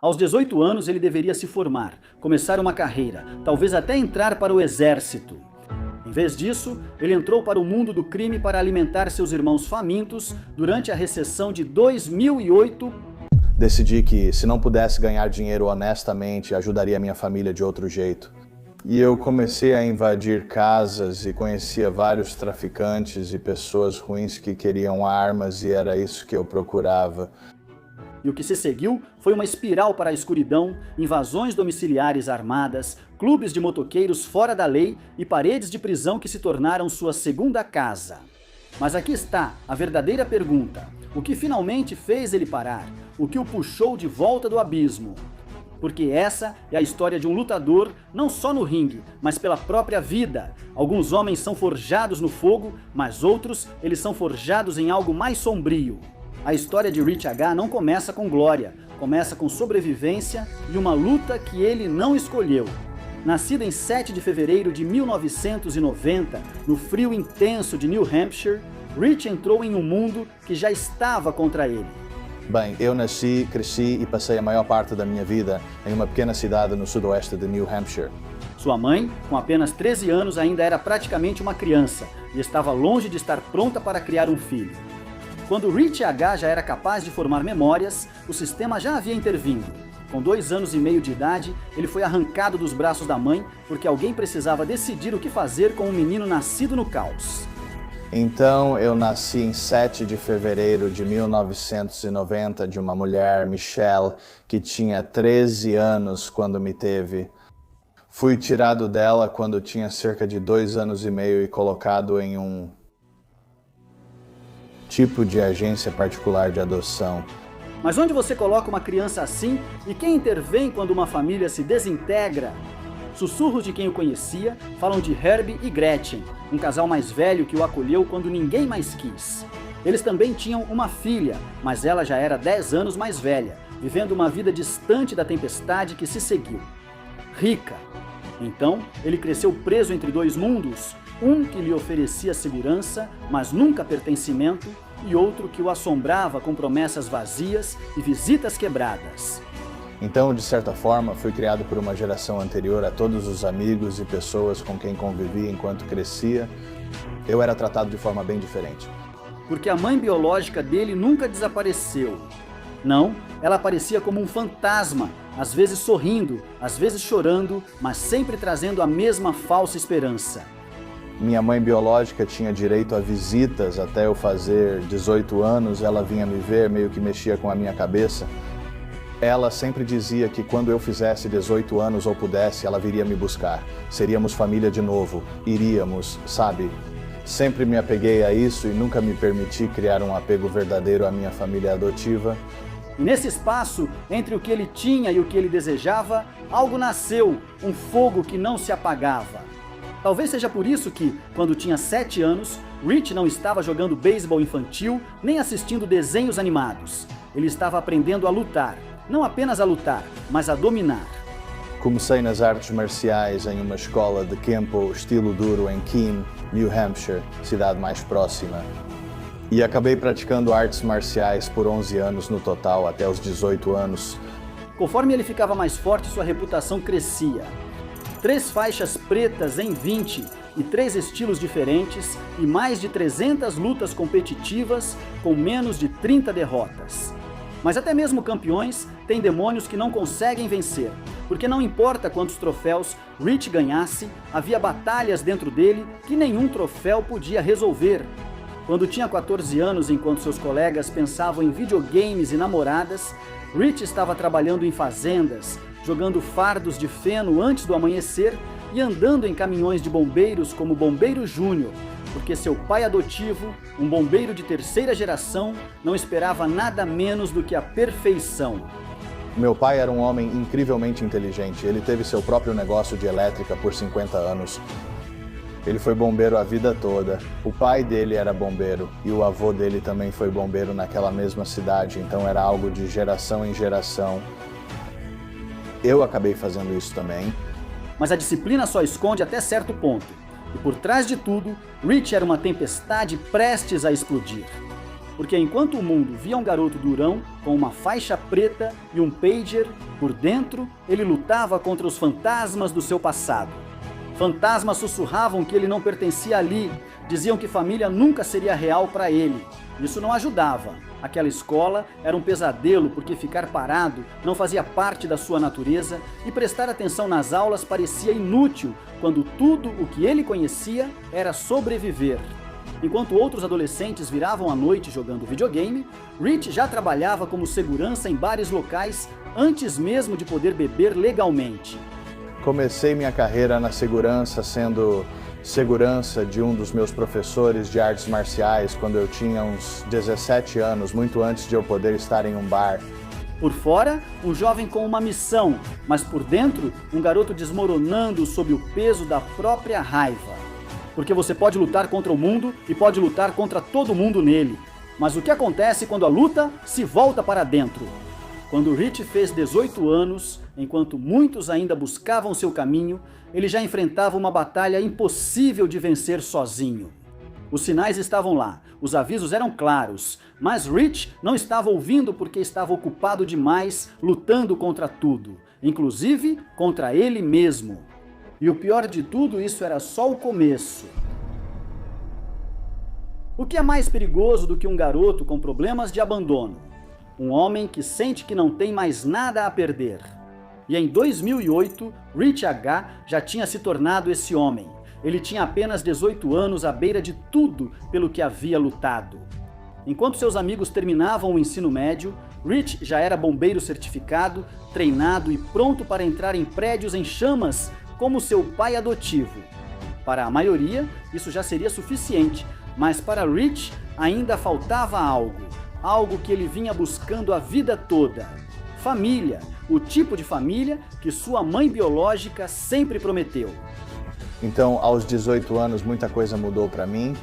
Aos 18 anos, ele deveria se formar, começar uma carreira, talvez até entrar para o exército. Em vez disso, ele entrou para o mundo do crime para alimentar seus irmãos famintos durante a recessão de 2008. Decidi que, se não pudesse ganhar dinheiro honestamente, ajudaria minha família de outro jeito. E eu comecei a invadir casas e conhecia vários traficantes e pessoas ruins que queriam armas, e era isso que eu procurava. E o que se seguiu foi uma espiral para a escuridão, invasões domiciliares armadas, clubes de motoqueiros fora da lei e paredes de prisão que se tornaram sua segunda casa. Mas aqui está a verdadeira pergunta: o que finalmente fez ele parar? O que o puxou de volta do abismo? Porque essa é a história de um lutador, não só no ringue, mas pela própria vida. Alguns homens são forjados no fogo, mas outros, eles são forjados em algo mais sombrio. A história de Rich H não começa com glória, começa com sobrevivência e uma luta que ele não escolheu. Nascido em 7 de fevereiro de 1990, no frio intenso de New Hampshire, Rich entrou em um mundo que já estava contra ele. Bem, eu nasci, cresci e passei a maior parte da minha vida em uma pequena cidade no sudoeste de New Hampshire. Sua mãe, com apenas 13 anos, ainda era praticamente uma criança e estava longe de estar pronta para criar um filho. Quando Rich H já era capaz de formar memórias, o sistema já havia intervindo. Com 2 anos e meio de idade, ele foi arrancado dos braços da mãe porque alguém precisava decidir o que fazer com um menino nascido no caos. Então eu nasci em 7 de fevereiro de 1990 de uma mulher, Michelle, que tinha 13 anos quando me teve. Fui tirado dela quando tinha cerca de 2 anos e meio e colocado em um tipo de agência particular de adoção. Mas onde você coloca uma criança assim e quem intervém quando uma família se desintegra? Sussurros de quem o conhecia falam de Herbie e Gretchen, um casal mais velho que o acolheu quando ninguém mais quis. Eles também tinham uma filha, mas ela já era 10 anos mais velha, vivendo uma vida distante da tempestade que se seguiu. Rica. Então, ele cresceu preso entre 2 mundos, um que lhe oferecia segurança, mas nunca pertencimento, e outro que o assombrava com promessas vazias e visitas quebradas. Então, de certa forma, fui criado por uma geração anterior a todos os amigos e pessoas com quem convivi enquanto crescia. Eu era tratado de forma bem diferente. Porque a mãe biológica dele nunca desapareceu. Não, ela aparecia como um fantasma, às vezes sorrindo, às vezes chorando, mas sempre trazendo a mesma falsa esperança. Minha mãe biológica tinha direito a visitas até eu fazer 18 anos, ela vinha me ver, meio que mexia com a minha cabeça. Ela sempre dizia que quando eu fizesse 18 anos ou pudesse, ela viria me buscar. Seríamos família de novo, iríamos, sabe? Sempre me apeguei a isso e nunca me permiti criar um apego verdadeiro à minha família adotiva. E nesse espaço, entre o que ele tinha e o que ele desejava, algo nasceu, um fogo que não se apagava. Talvez seja por isso que, quando tinha 7 anos, Rich não estava jogando beisebol infantil nem assistindo desenhos animados. Ele estava aprendendo a lutar, não apenas a lutar, mas a dominar. Comecei nas artes marciais em uma escola de Kempo, estilo duro, em Keene, New Hampshire, cidade mais próxima. E acabei praticando artes marciais por 11 anos no total, até os 18 anos. Conforme ele ficava mais forte, sua reputação crescia. 3 faixas pretas em 20 e 3 estilos diferentes e mais de 300 lutas competitivas com menos de 30 derrotas. Mas até mesmo campeões têm demônios que não conseguem vencer, porque não importa quantos troféus Rich ganhasse, havia batalhas dentro dele que nenhum troféu podia resolver. Quando tinha 14 anos, enquanto seus colegas pensavam em videogames e namoradas, Rich estava trabalhando em fazendas, jogando fardos de feno antes do amanhecer e andando em caminhões de bombeiros como bombeiro júnior, porque seu pai adotivo, um bombeiro de 3ª geração, não esperava nada menos do que a perfeição. Meu pai era um homem incrivelmente inteligente. Ele teve seu próprio negócio de elétrica por 50 anos. Ele foi bombeiro a vida toda. O pai dele era bombeiro e o avô dele também foi bombeiro naquela mesma cidade, então era algo de geração em geração. Eu acabei fazendo isso também. Mas a disciplina só esconde até certo ponto. E por trás de tudo, Rich era uma tempestade prestes a explodir. Porque enquanto o mundo via um garoto durão, com uma faixa preta e um pager, por dentro ele lutava contra os fantasmas do seu passado. Fantasmas sussurravam que ele não pertencia ali, diziam que família nunca seria real para ele. Isso não ajudava. Aquela escola era um pesadelo porque ficar parado não fazia parte da sua natureza e prestar atenção nas aulas parecia inútil quando tudo o que ele conhecia era sobreviver. Enquanto outros adolescentes viravam a noite jogando videogame, Rich já trabalhava como segurança em bares locais antes mesmo de poder beber legalmente. Comecei minha carreira na segurança sendo segurança de um dos meus professores de artes marciais quando eu tinha uns 17 anos, muito antes de eu poder estar em um bar. Por fora, um jovem com uma missão, mas por dentro, um garoto desmoronando sob o peso da própria raiva. Porque você pode lutar contra o mundo e pode lutar contra todo mundo nele. Mas o que acontece quando a luta se volta para dentro? Quando Rich fez 18 anos, enquanto muitos ainda buscavam seu caminho, ele já enfrentava uma batalha impossível de vencer sozinho. Os sinais estavam lá, os avisos eram claros, mas Rich não estava ouvindo porque estava ocupado demais lutando contra tudo, inclusive contra ele mesmo. E o pior de tudo, isso era só o começo. O que é mais perigoso do que um garoto com problemas de abandono? Um homem que sente que não tem mais nada a perder. E em 2008, Rich H. já tinha se tornado esse homem. Ele tinha apenas 18 anos à beira de tudo pelo que havia lutado. Enquanto seus amigos terminavam o ensino médio, Rich já era bombeiro certificado, treinado e pronto para entrar em prédios em chamas como seu pai adotivo. Para a maioria, isso já seria suficiente, mas para Rich ainda faltava algo que ele vinha buscando a vida toda. Família, o tipo de família que sua mãe biológica sempre prometeu. Então, aos 18 anos, muita coisa mudou para mim.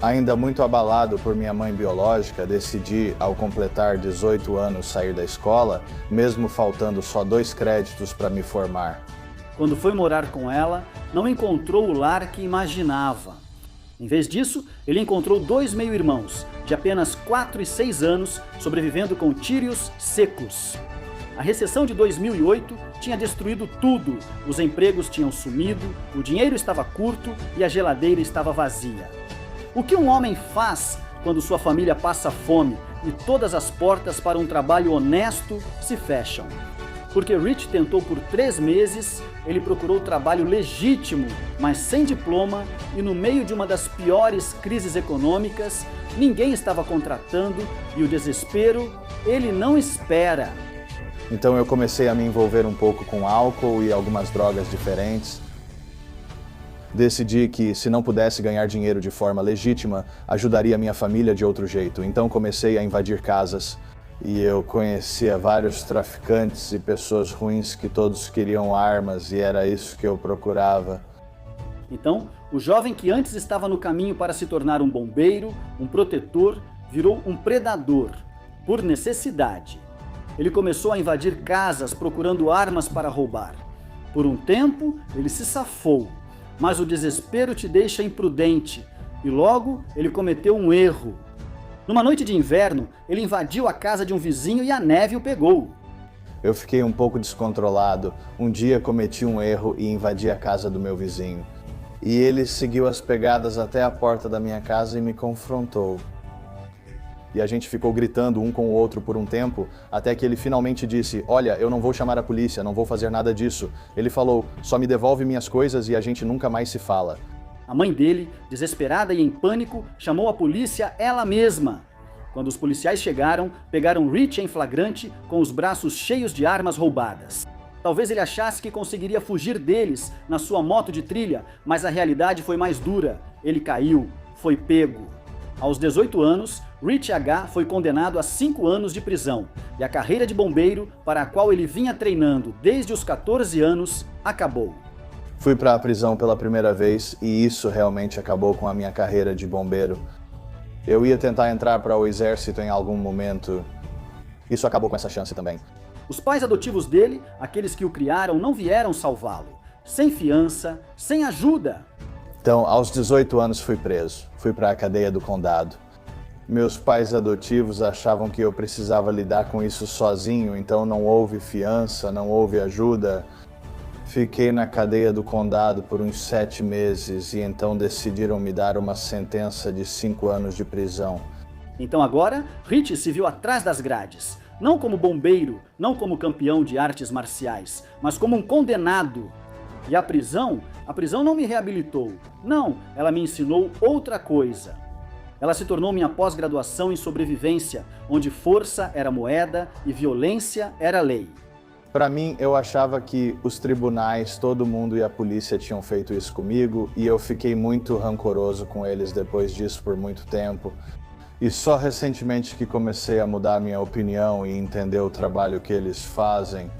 Ainda muito abalado por minha mãe biológica, decidi, ao completar 18 anos, sair da escola, mesmo faltando só 2 créditos para me formar. Quando foi morar com ela, não encontrou o lar que imaginava. Em vez disso, ele encontrou 2 meio-irmãos, de apenas 4 e 6 anos, sobrevivendo com tírios secos. A recessão de 2008 tinha destruído tudo. Os empregos tinham sumido, o dinheiro estava curto e a geladeira estava vazia. O que um homem faz quando sua família passa fome e todas as portas para um trabalho honesto se fecham? Porque Rich tentou por 3 meses, ele procurou trabalho legítimo, mas sem diploma, e no meio de uma das piores crises econômicas, ninguém estava contratando e o desespero, ele não espera. Então eu comecei a me envolver um pouco com álcool e algumas drogas diferentes. Decidi que, se não pudesse ganhar dinheiro de forma legítima, ajudaria minha família de outro jeito. Então comecei a invadir casas e eu conhecia vários traficantes e pessoas ruins que todos queriam armas e era isso que eu procurava. Então, o jovem que antes estava no caminho para se tornar um bombeiro, um protetor, virou um predador, por necessidade. Ele começou a invadir casas procurando armas para roubar. Por um tempo, ele se safou. Mas o desespero te deixa imprudente, e logo ele cometeu um erro. Numa noite de inverno, ele invadiu a casa de um vizinho e a neve o pegou. Eu fiquei um pouco descontrolado. Um dia cometi um erro e invadi a casa do meu vizinho. E ele seguiu as pegadas até a porta da minha casa e me confrontou. E a gente ficou gritando um com o outro por um tempo, até que ele finalmente disse: "Olha, eu não vou chamar a polícia, não vou fazer nada disso." Ele falou: "Só me devolve minhas coisas e a gente nunca mais se fala." A mãe dele, desesperada e em pânico, chamou a polícia ela mesma. Quando os policiais chegaram, pegaram Rich em flagrante com os braços cheios de armas roubadas. Talvez ele achasse que conseguiria fugir deles na sua moto de trilha, mas a realidade foi mais dura. Ele caiu, foi pego. Aos 18 anos, Rich H. foi condenado a 5 anos de prisão e a carreira de bombeiro, para a qual ele vinha treinando desde os 14 anos, acabou. Fui para a prisão pela primeira vez e isso realmente acabou com a minha carreira de bombeiro. Eu ia tentar entrar para o exército em algum momento. Isso acabou com essa chance também. Os pais adotivos dele, aqueles que o criaram, não vieram salvá-lo. Sem fiança, sem ajuda. Então, aos 18 anos fui preso, fui para a cadeia do condado. Meus pais adotivos achavam que eu precisava lidar com isso sozinho, então não houve fiança, não houve ajuda. Fiquei na cadeia do condado por uns 7 meses e então decidiram me dar uma sentença de 5 anos de prisão. Então agora, Rich se viu atrás das grades. Não como bombeiro, não como campeão de artes marciais, mas como um condenado. E a prisão não me reabilitou. Não, ela me ensinou outra coisa. Ela se tornou minha pós-graduação em sobrevivência, onde força era moeda e violência era lei. Para mim, eu achava que os tribunais, todo mundo e a polícia tinham feito isso comigo e eu fiquei muito rancoroso com eles depois disso por muito tempo. E só recentemente que comecei a mudar minha opinião e entender o trabalho que eles fazem.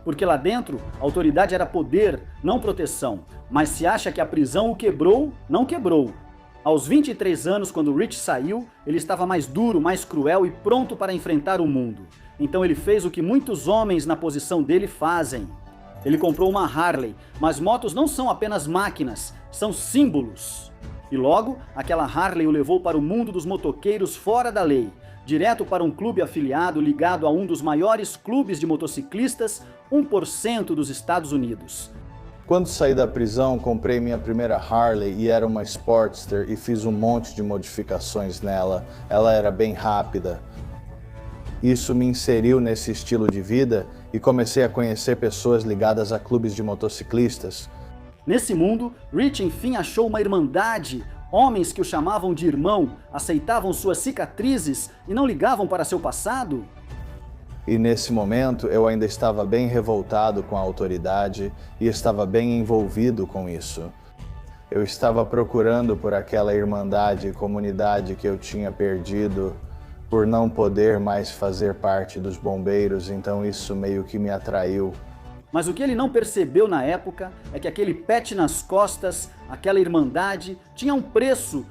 Porque lá dentro, a autoridade era poder, não proteção. Mas se acha que a prisão o quebrou, não quebrou. Aos 23 anos, quando Rich saiu, ele estava mais duro, mais cruel e pronto para enfrentar o mundo. Então ele fez o que muitos homens na posição dele fazem. Ele comprou uma Harley, mas motos não são apenas máquinas, são símbolos. E logo, aquela Harley o levou para o mundo dos motoqueiros fora da lei, direto para um clube afiliado ligado a um dos maiores clubes de motociclistas, 1% dos Estados Unidos. Quando saí da prisão, comprei minha primeira Harley e era uma Sportster e fiz um monte de modificações nela. Ela era bem rápida. Isso me inseriu nesse estilo de vida e comecei a conhecer pessoas ligadas a clubes de motociclistas. Nesse mundo, Rich enfim achou uma irmandade. Homens que o chamavam de irmão, aceitavam suas cicatrizes e não ligavam para seu passado. E nesse momento eu ainda estava bem revoltado com a autoridade e estava bem envolvido com isso. Eu estava procurando por aquela irmandade e comunidade que eu tinha perdido por não poder mais fazer parte dos bombeiros, então isso meio que me atraiu. Mas o que ele não percebeu na época é que aquele pet nas costas, aquela irmandade, tinha um preço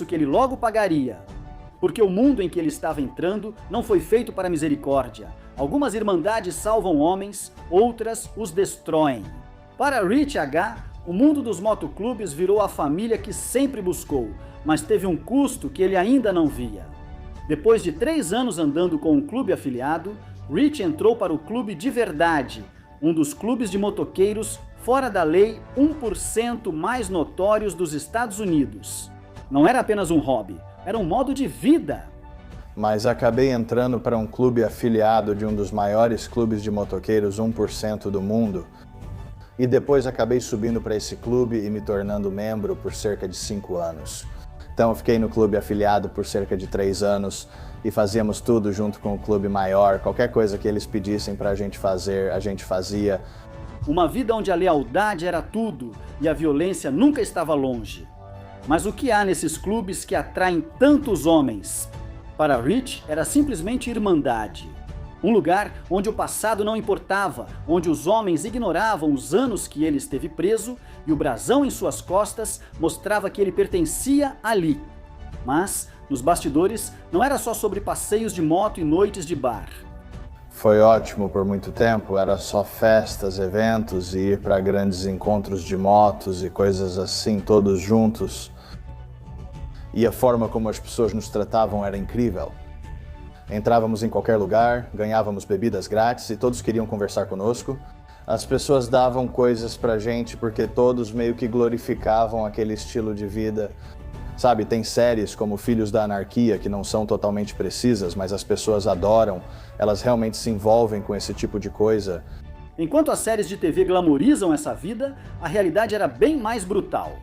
que ele logo pagaria. Porque o mundo em que ele estava entrando não foi feito para misericórdia. Algumas irmandades salvam homens, outras os destroem. Para Rich H., o mundo dos motoclubes virou a família que sempre buscou, mas teve um custo que ele ainda não via. Depois de 3 anos andando com um clube afiliado, Rich entrou para o Clube de Verdade, um dos clubes de motoqueiros fora da lei 1% mais notórios dos Estados Unidos. Não era apenas um hobby, era um modo de vida. Mas acabei entrando para um clube afiliado de um dos maiores clubes de motoqueiros 1% do mundo. E depois acabei subindo para esse clube e me tornando membro por cerca de 5 anos. Então eu fiquei no clube afiliado por cerca de 3 anos e fazíamos tudo junto com o clube maior. Qualquer coisa que eles pedissem para a gente fazer, a gente fazia. Uma vida onde a lealdade era tudo e a violência nunca estava longe. Mas o que há nesses clubes que atraem tantos homens? Para Rich era simplesmente irmandade. Um lugar onde o passado não importava, onde os homens ignoravam os anos que ele esteve preso e o brasão em suas costas mostrava que ele pertencia ali. Mas, nos bastidores, não era só sobre passeios de moto e noites de bar. Foi ótimo por muito tempo, era só festas, eventos e ir para grandes encontros de motos e coisas assim, todos juntos. E a forma como as pessoas nos tratavam era incrível. Entrávamos em qualquer lugar, ganhávamos bebidas grátis e todos queriam conversar conosco. As pessoas davam coisas pra gente porque todos meio que glorificavam aquele estilo de vida. Sabe, tem séries como Filhos da Anarquia que não são totalmente precisas, mas as pessoas adoram, elas realmente se envolvem com esse tipo de coisa. Enquanto as séries de TV glamorizam essa vida, a realidade era bem mais brutal.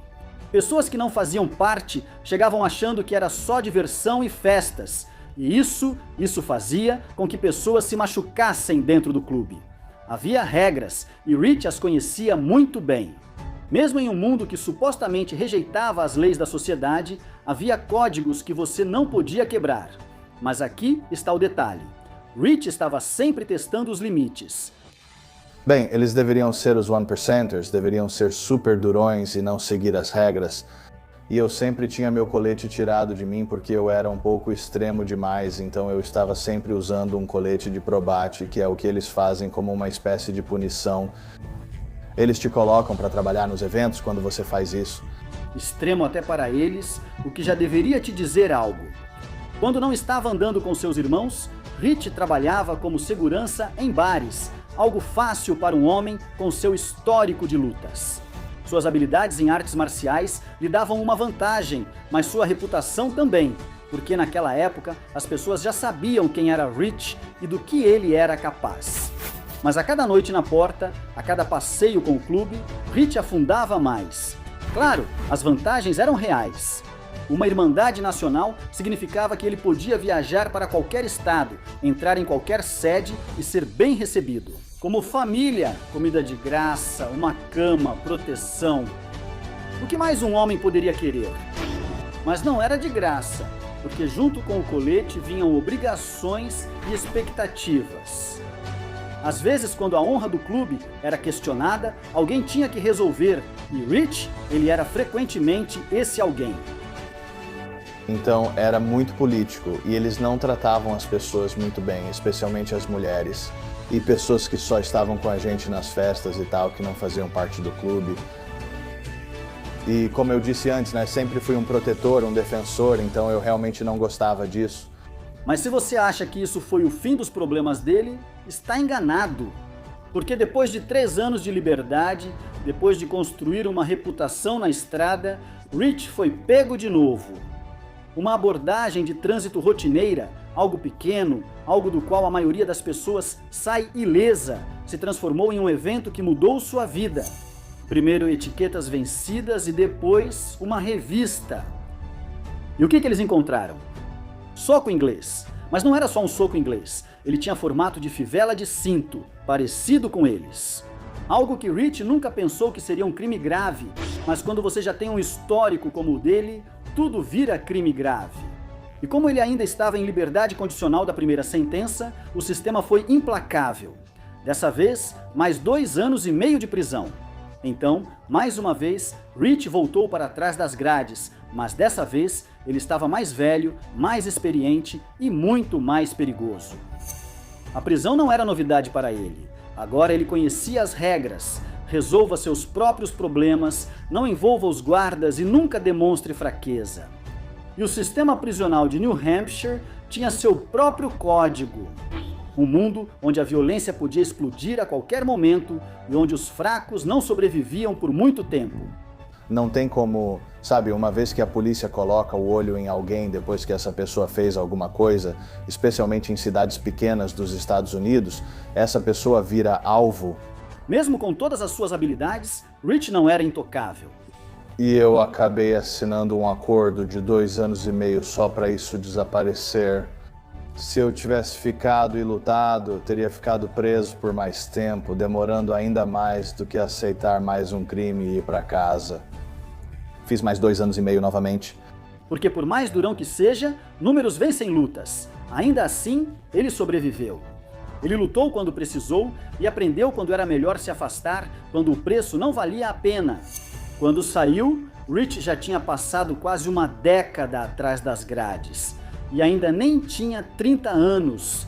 Pessoas que não faziam parte chegavam achando que era só diversão e festas. E isso fazia com que pessoas se machucassem dentro do clube. Havia regras e Rich as conhecia muito bem. Mesmo em um mundo que supostamente rejeitava as leis da sociedade, havia códigos que você não podia quebrar. Mas aqui está o detalhe. Rich estava sempre testando os limites. Bem, eles deveriam ser os one-percenters, deveriam ser super durões e não seguir as regras. E eu sempre tinha meu colete tirado de mim porque eu era um pouco extremo demais, então eu estava sempre usando um colete de probate, que é o que eles fazem como uma espécie de punição. Eles te colocam para trabalhar nos eventos quando você faz isso. extremo até para eles, o que já deveria te dizer algo. Quando não estava andando com seus irmãos, Rich trabalhava como segurança em bares, algo fácil para um homem com seu histórico de lutas. Suas habilidades em artes marciais lhe davam uma vantagem, mas sua reputação também, porque naquela época as pessoas já sabiam quem era Rich e do que ele era capaz. Mas a cada noite na porta, a cada passeio com o clube, Rich afundava mais. Claro, as vantagens eram reais. Uma irmandade nacional significava que ele podia viajar para qualquer estado, entrar em qualquer sede e ser bem recebido. Como família, comida de graça, uma cama, proteção. O que mais um homem poderia querer? Mas não era de graça, porque junto com o colete vinham obrigações e expectativas. Às vezes, quando a honra do clube era questionada, alguém tinha que resolver, e Rich, ele era frequentemente esse alguém. Então era muito político e eles não tratavam as pessoas muito bem, especialmente as mulheres. E pessoas que só estavam com a gente nas festas e tal, que não faziam parte do clube. E como eu disse antes, né, sempre fui um protetor, um defensor, então eu realmente não gostava disso. Mas se você acha que isso foi o fim dos problemas dele, está enganado. Porque depois de 3 anos de liberdade, depois de construir uma reputação na estrada, Rich foi pego de novo. Uma abordagem de trânsito rotineira, algo pequeno, algo do qual a maioria das pessoas sai ilesa, se transformou em um evento que mudou sua vida. Primeiro etiquetas vencidas e depois uma revista. E o que eles encontraram? Soco inglês. Mas não era só um soco inglês. Ele tinha formato de fivela de cinto, parecido com eles. Algo que Rich nunca pensou que seria um crime grave, mas quando você já tem um histórico como o dele, tudo vira crime grave. E como ele ainda estava em liberdade condicional da primeira sentença, o sistema foi implacável. Dessa vez, mais 2 anos e meio de prisão. Então, mais uma vez, Rich voltou para trás das grades, mas dessa vez ele estava mais velho, mais experiente e muito mais perigoso. A prisão não era novidade para ele. Agora ele conhecia as regras. Resolva seus próprios problemas, não envolva os guardas e nunca demonstre fraqueza. E o sistema prisional de New Hampshire tinha seu próprio código. Um mundo onde a violência podia explodir a qualquer momento e onde os fracos não sobreviviam por muito tempo. Não tem como, sabe, uma vez que a polícia coloca o olho em alguém depois que essa pessoa fez alguma coisa, especialmente em cidades pequenas dos Estados Unidos, essa pessoa vira alvo. Mesmo com todas as suas habilidades, Rich não era intocável. E eu acabei assinando um acordo de 2 anos e meio só para isso desaparecer. Se eu tivesse ficado e lutado, eu teria ficado preso por mais tempo, demorando ainda mais do que aceitar mais um crime e ir para casa. Fiz mais 2 anos e meio novamente. Porque por mais durão que seja, números vencem lutas. Ainda assim, ele sobreviveu. Ele lutou quando precisou e aprendeu quando era melhor se afastar, quando o preço não valia a pena. Quando saiu, Rich já tinha passado quase uma década atrás das grades e ainda nem tinha 30 anos.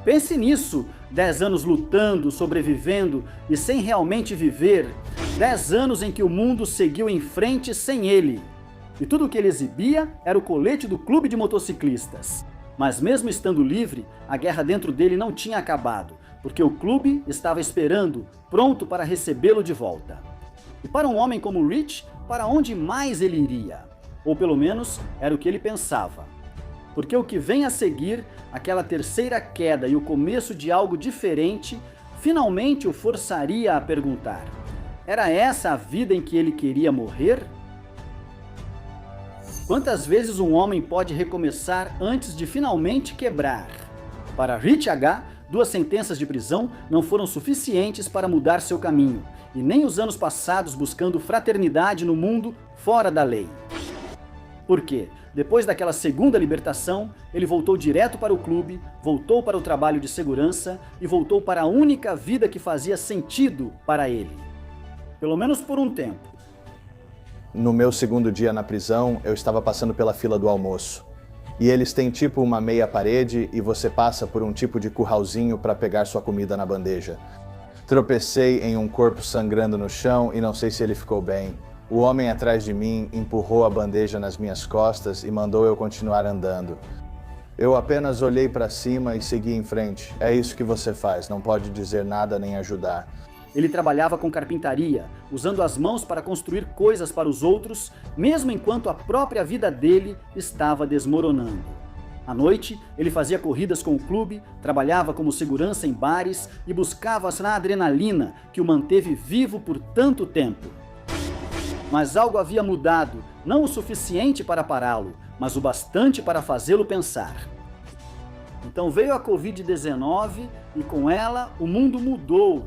Pense nisso, 10 anos lutando, sobrevivendo e sem realmente viver. 10 anos em que o mundo seguiu em frente sem ele. E tudo o que ele exibia era o colete do clube de motociclistas. Mas mesmo estando livre, a guerra dentro dele não tinha acabado, porque o clube estava esperando, pronto para recebê-lo de volta. E para um homem como Rich, para onde mais ele iria? Ou pelo menos era o que ele pensava. Porque o que vem a seguir, aquela terceira queda e o começo de algo diferente, finalmente o forçaria a perguntar: era essa a vida em que ele queria morrer? Quantas vezes um homem pode recomeçar antes de finalmente quebrar? Para Rich H., 2 sentenças de prisão não foram suficientes para mudar seu caminho, e nem os anos passados buscando fraternidade no mundo fora da lei. Por quê? Depois daquela segunda libertação, ele voltou direto para o clube, voltou para o trabalho de segurança e voltou para a única vida que fazia sentido para ele. Pelo menos por um tempo. No meu 2º dia na prisão, eu estava passando pela fila do almoço. E eles têm tipo uma meia parede e você passa por um tipo de curralzinho para pegar sua comida na bandeja. Tropecei em um corpo sangrando no chão e não sei se ele ficou bem. O homem atrás de mim empurrou a bandeja nas minhas costas e mandou eu continuar andando. Eu apenas olhei para cima e segui em frente. É isso que você faz, não pode dizer nada nem ajudar. Ele trabalhava com carpintaria, usando as mãos para construir coisas para os outros, mesmo enquanto a própria vida dele estava desmoronando. À noite, ele fazia corridas com o clube, trabalhava como segurança em bares e buscava a adrenalina que o manteve vivo por tanto tempo. Mas algo havia mudado, não o suficiente para pará-lo, mas o bastante para fazê-lo pensar. Então veio a Covid-19 e com ela o mundo mudou.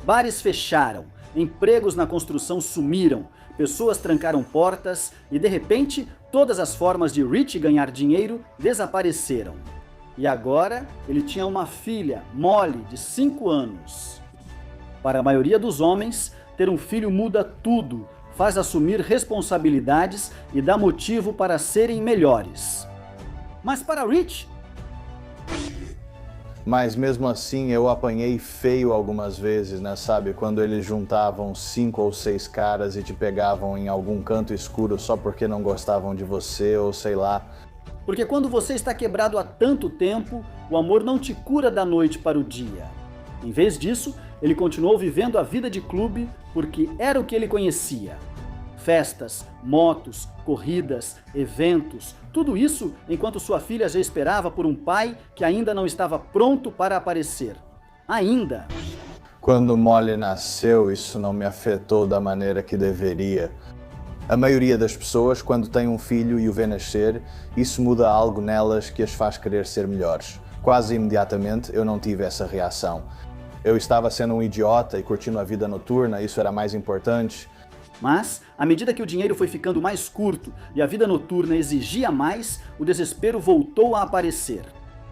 Bares fecharam, empregos na construção sumiram, pessoas trancaram portas e de repente todas as formas de Rich ganhar dinheiro desapareceram. E agora ele tinha uma filha, Molly, de 5 anos. Para a maioria dos homens, ter um filho muda tudo, faz assumir responsabilidades e dá motivo para serem melhores. Mas para Rich... Mas mesmo assim eu apanhei feio algumas vezes, né, sabe? Quando eles juntavam 5 ou 6 caras e te pegavam em algum canto escuro só porque não gostavam de você ou sei lá. Porque quando você está quebrado há tanto tempo, o amor não te cura da noite para o dia. Em vez disso, ele continuou vivendo a vida de clube porque era o que ele conhecia. Festas, motos, corridas, eventos, tudo isso enquanto sua filha já esperava por um pai que ainda não estava pronto para aparecer. Ainda. Quando Molly nasceu, isso não me afetou da maneira que deveria. A maioria das pessoas, quando tem um filho e o vê nascer, isso muda algo nelas que as faz querer ser melhores. Quase imediatamente eu não tive essa reação. Eu estava sendo um idiota e curtindo a vida noturna, isso era mais importante. Mas, à medida que o dinheiro foi ficando mais curto e a vida noturna exigia mais, o desespero voltou a aparecer.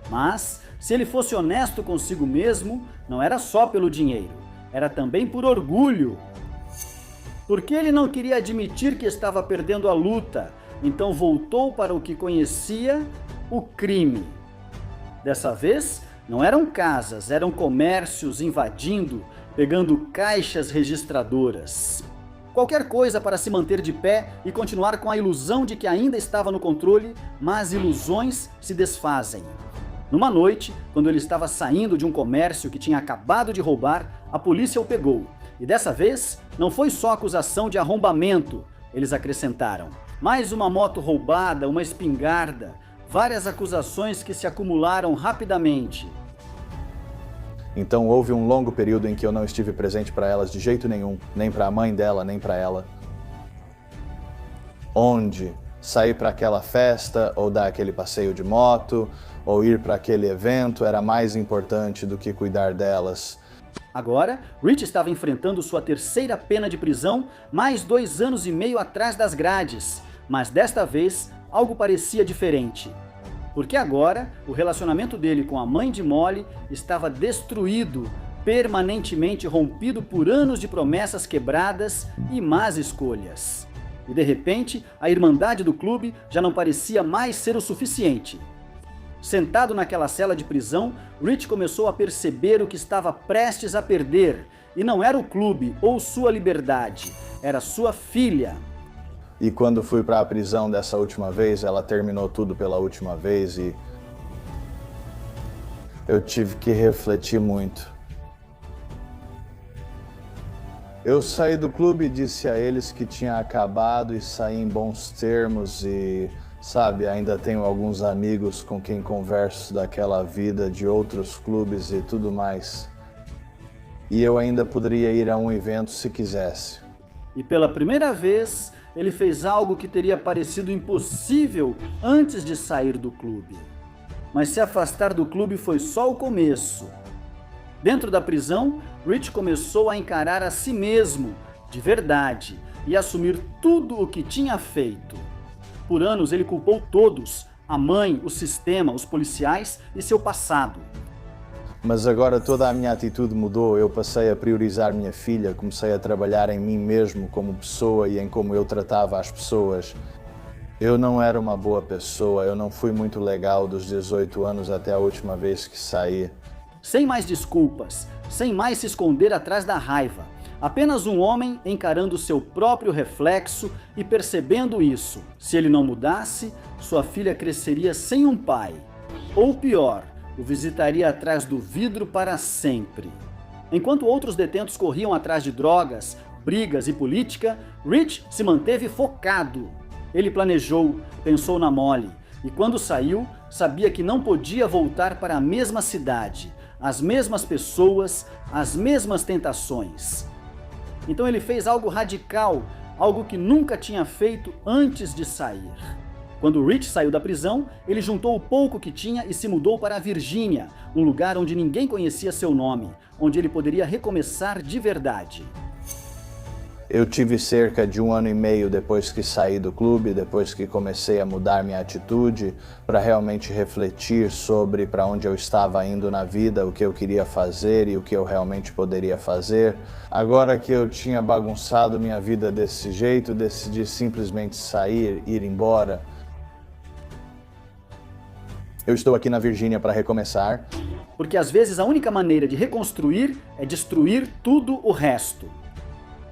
Mas, se ele fosse honesto consigo mesmo, não era só pelo dinheiro, era também por orgulho. Porque ele não queria admitir que estava perdendo a luta, então voltou para o que conhecia, o crime. Dessa vez, não eram casas, eram comércios invadindo, pegando caixas registradoras. Qualquer coisa para se manter de pé e continuar com a ilusão de que ainda estava no controle, mas ilusões se desfazem. Numa noite, quando ele estava saindo de um comércio que tinha acabado de roubar, a polícia o pegou. E dessa vez, não foi só acusação de arrombamento, eles acrescentaram. Mais uma moto roubada, uma espingarda, várias acusações que se acumularam rapidamente. Então houve um longo período em que eu não estive presente para elas de jeito nenhum, nem para a mãe dela, nem para ela. Onde sair para aquela festa, ou dar aquele passeio de moto, ou ir para aquele evento era mais importante do que cuidar delas. Agora, Rich estava enfrentando sua 3ª pena de prisão, mais 2 anos e meio atrás das grades. Mas desta vez, algo parecia diferente. Porque agora, o relacionamento dele com a mãe de Molly estava destruído, permanentemente rompido por anos de promessas quebradas e más escolhas. E de repente, a irmandade do clube já não parecia mais ser o suficiente. Sentado naquela cela de prisão, Rich começou a perceber o que estava prestes a perder. E não era o clube ou sua liberdade, era sua filha. E quando fui para a prisão dessa última vez, ela terminou tudo pela última vez e eu tive que refletir muito. Eu saí do clube e disse a eles que tinha acabado e saí em bons termos e, sabe, ainda tenho alguns amigos com quem converso daquela vida de outros clubes e tudo mais. E eu ainda poderia ir a um evento se quisesse. E pela primeira vez, ele fez algo que teria parecido impossível antes de sair do clube. Mas se afastar do clube foi só o começo. Dentro da prisão, Rich começou a encarar a si mesmo, de verdade, e assumir tudo o que tinha feito. Por anos ele culpou todos, a mãe, o sistema, os policiais e seu passado. Mas agora toda a minha atitude mudou, eu passei a priorizar minha filha, comecei a trabalhar em mim mesmo como pessoa e em como eu tratava as pessoas. Eu não era uma boa pessoa, eu não fui muito legal dos 18 anos até a última vez que saí. Sem mais desculpas, sem mais se esconder atrás da raiva, Apenas um homem encarando seu próprio reflexo e percebendo isso. Se ele não mudasse, sua filha cresceria sem um pai. Ou pior, o visitaria atrás do vidro para sempre. Enquanto outros detentos corriam atrás de drogas, brigas e política, Rich se manteve focado. Ele planejou, pensou na Molly, e quando saiu, sabia que não podia voltar para a mesma cidade, as mesmas pessoas, as mesmas tentações. Então ele fez algo radical, algo que nunca tinha feito antes de sair. Quando Rich saiu da prisão, ele juntou o pouco que tinha e se mudou para a Virgínia, um lugar onde ninguém conhecia seu nome, onde ele poderia recomeçar de verdade. Eu tive cerca de 1 ano e meio depois que saí do clube, depois que comecei a mudar minha atitude, para realmente refletir sobre para onde eu estava indo na vida, o que eu queria fazer e o que eu realmente poderia fazer. Agora que eu tinha bagunçado minha vida desse jeito, decidi simplesmente sair, ir embora. Eu estou aqui na Virgínia para recomeçar. Porque às vezes a única maneira de reconstruir é destruir tudo o resto.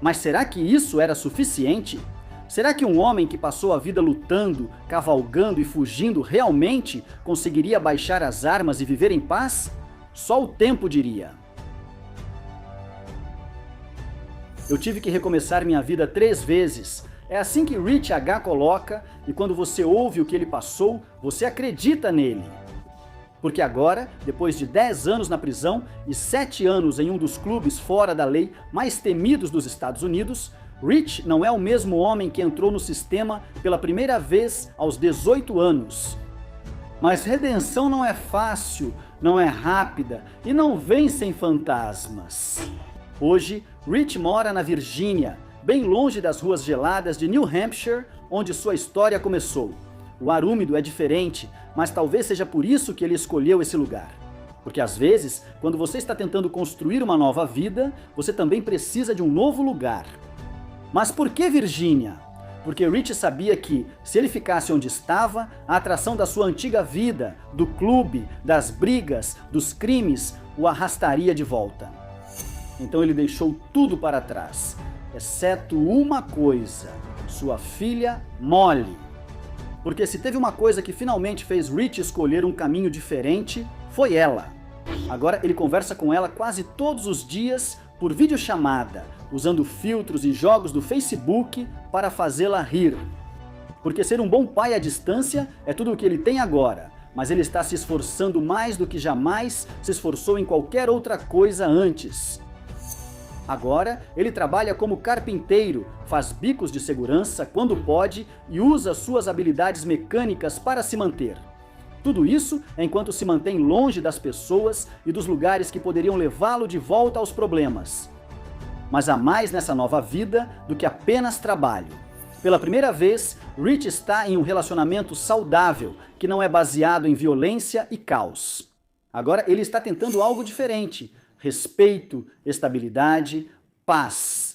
Mas será que isso era suficiente? Será que um homem que passou a vida lutando, cavalgando e fugindo realmente conseguiria baixar as armas e viver em paz? Só o tempo diria. Eu tive que recomeçar minha vida 3 vezes. É assim que Rich H. coloca, e quando você ouve o que ele passou, você acredita nele. Porque agora, depois de 10 anos na prisão e 7 anos em um dos clubes fora da lei mais temidos dos Estados Unidos, Rich não é o mesmo homem que entrou no sistema pela primeira vez aos 18 anos. Mas redenção não é fácil, não é rápida e não vem sem fantasmas. Hoje, Rich mora na Virgínia, bem longe das ruas geladas de New Hampshire, onde sua história começou. O ar úmido é diferente, mas talvez seja por isso que ele escolheu esse lugar. Porque às vezes, quando você está tentando construir uma nova vida, você também precisa de um novo lugar. Mas por que Virgínia? Porque Rich sabia que, se ele ficasse onde estava, a atração da sua antiga vida, do clube, das brigas, dos crimes, o arrastaria de volta. Então ele deixou tudo para trás, exceto uma coisa: sua filha Molly. Porque se teve uma coisa que finalmente fez Rich escolher um caminho diferente, foi ela. Agora ele conversa com ela quase todos os dias por videochamada, usando filtros e jogos do Facebook para fazê-la rir. Porque ser um bom pai à distância é tudo o que ele tem agora, mas ele está se esforçando mais do que jamais se esforçou em qualquer outra coisa antes. Agora, ele trabalha como carpinteiro, faz bicos de segurança quando pode e usa suas habilidades mecânicas para se manter. Tudo isso enquanto se mantém longe das pessoas e dos lugares que poderiam levá-lo de volta aos problemas. Mas há mais nessa nova vida do que apenas trabalho. Pela primeira vez, Rich está em um relacionamento saudável, que não é baseado em violência e caos. Agora ele está tentando algo diferente: respeito, estabilidade, paz.